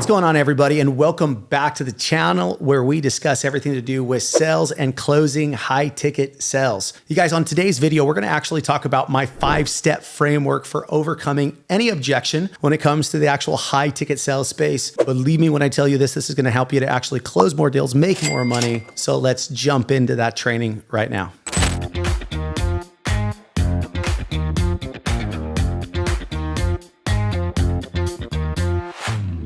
What's going on, everybody, and welcome back to the channel where we discuss everything to do with sales and closing high-ticket sales. You guys, on today's video, we're going to actually talk about my 5-step framework for overcoming any objection when it comes to the actual high-ticket sales space. Believe me when I tell you this is going to help you to actually close more deals, make more money. So let's jump into that training right now.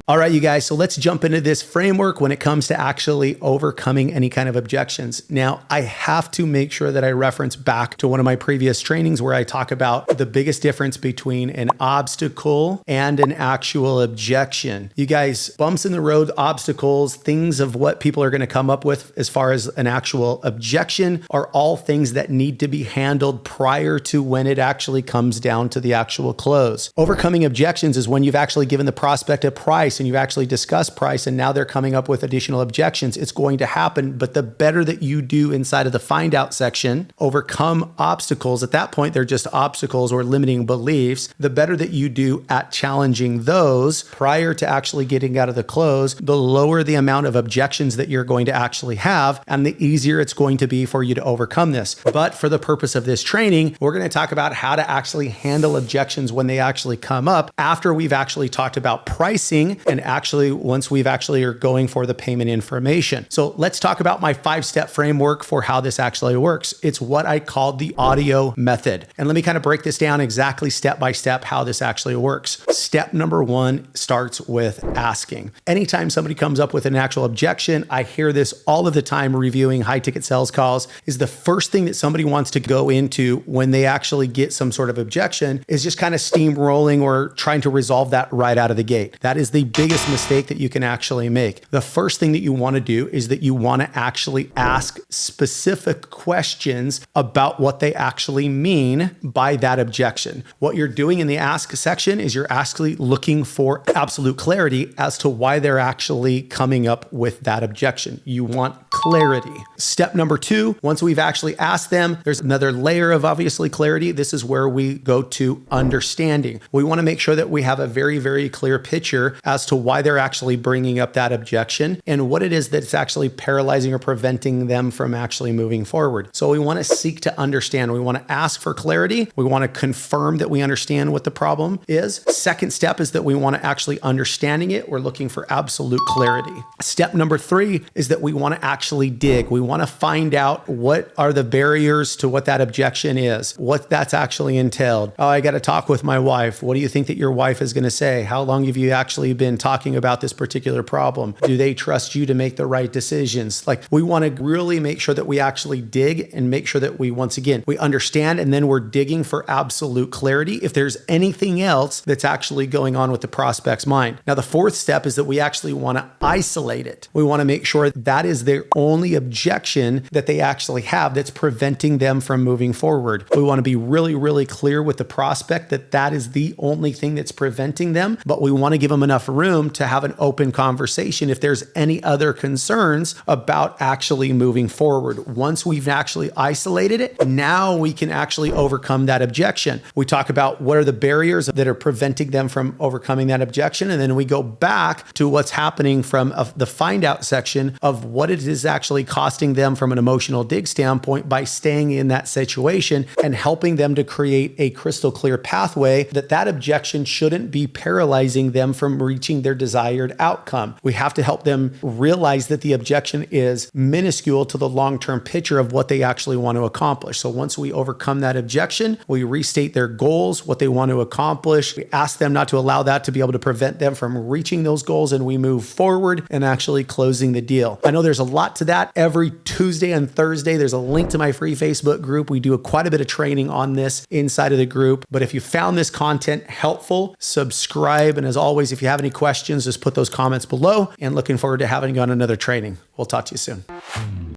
All right, you guys, so let's jump into this framework when it comes to actually overcoming any kind of objections. Now, I have to make sure that I reference back to one of my previous trainings where I talk about the biggest difference between an obstacle and an actual objection. You guys, bumps in the road, obstacles, things of what people are going to come up with as far as an actual objection are all things that need to be handled prior to when it actually comes down to the actual close. Overcoming objections is when you've actually given the prospect a price and you've actually discussed price and now they're coming up with additional objections. It's going to happen, but the better that you do inside of the find out section, overcome obstacles. At that point, they're just obstacles or limiting beliefs. The better that you do at challenging those prior to actually getting out of the close, the lower the amount of objections that you're going to actually have and the easier it's going to be for you to overcome this. But for the purpose of this training, we're going to talk about how to actually handle objections when they actually come up after we've actually talked about pricing and actually once we've actually are going for the payment information. So let's talk about my 5-step framework for how this actually works. It's what I call the audio method. And let me kind of break this down exactly step by step how this actually works. Step number 1 starts with asking. Anytime somebody comes up with an actual objection, I hear this all of the time reviewing high ticket sales calls, is the first thing that somebody wants to go into when they actually get some sort of objection is just kind of steamrolling or trying to resolve that right out of the gate. That is the biggest mistake that you can actually make. The first thing that you want to do is that you want to actually ask specific questions about what they actually mean by that objection. What you're doing in the ask section is you're actually looking for absolute clarity as to why they're actually coming up with that objection. You want clarity. Step number 2, once we've actually asked them, there's another layer of obviously clarity. This is where we go to understanding. We want to make sure that we have a very, very clear picture as to why they're actually bringing up that objection and what it is that's actually paralyzing or preventing them from actually moving forward. So we want to seek to understand. We want to ask for clarity. We want to confirm that we understand what the problem is. Second step is that we want to actually understanding it. We're looking for absolute clarity. Step number 3 is that we want to actually dig. We want to find out what are the barriers to what that objection is, what that's actually entailed. Oh, I got to talk with my wife. What do you think that your wife is going to say? How long have you actually been talking about this particular problem? Do they trust you to make the right decisions? Like, we want to really make sure that we actually dig and make sure that we, once again, we understand, and then we're digging for absolute clarity if there's anything else that's actually going on with the prospect's mind. Now, the 4th step is that we actually want to isolate it. We want to make sure that is their only objection that they actually have that's preventing them from moving forward. We want to be really, really clear with the prospect that that is the only thing that's preventing them, but we want to give them enough room to have an open conversation if there's any other concerns about actually moving forward. Once we've actually isolated it, now we can actually overcome that objection. We talk about what are the barriers that are preventing them from overcoming that objection, and then we go back to what's happening from the find out section of what it is actually costing them from an emotional dig standpoint by staying in that situation and helping them to create a crystal clear pathway that that objection shouldn't be paralyzing them from reaching their desired outcome. We have to help them realize that the objection is minuscule to the long-term picture of what they actually want to accomplish. So once we overcome that objection, we restate their goals, what they want to accomplish. We ask them not to allow that to be able to prevent them from reaching those goals, and we move forward and actually closing the deal. I know there's a lot to that. Every Tuesday and Thursday, there's a link to my free Facebook group. We do quite a bit of training on this inside of the group. But if you found this content helpful, subscribe. And as always, if you have any questions, just put those comments below, and looking forward to having you on another training. We'll talk to you soon.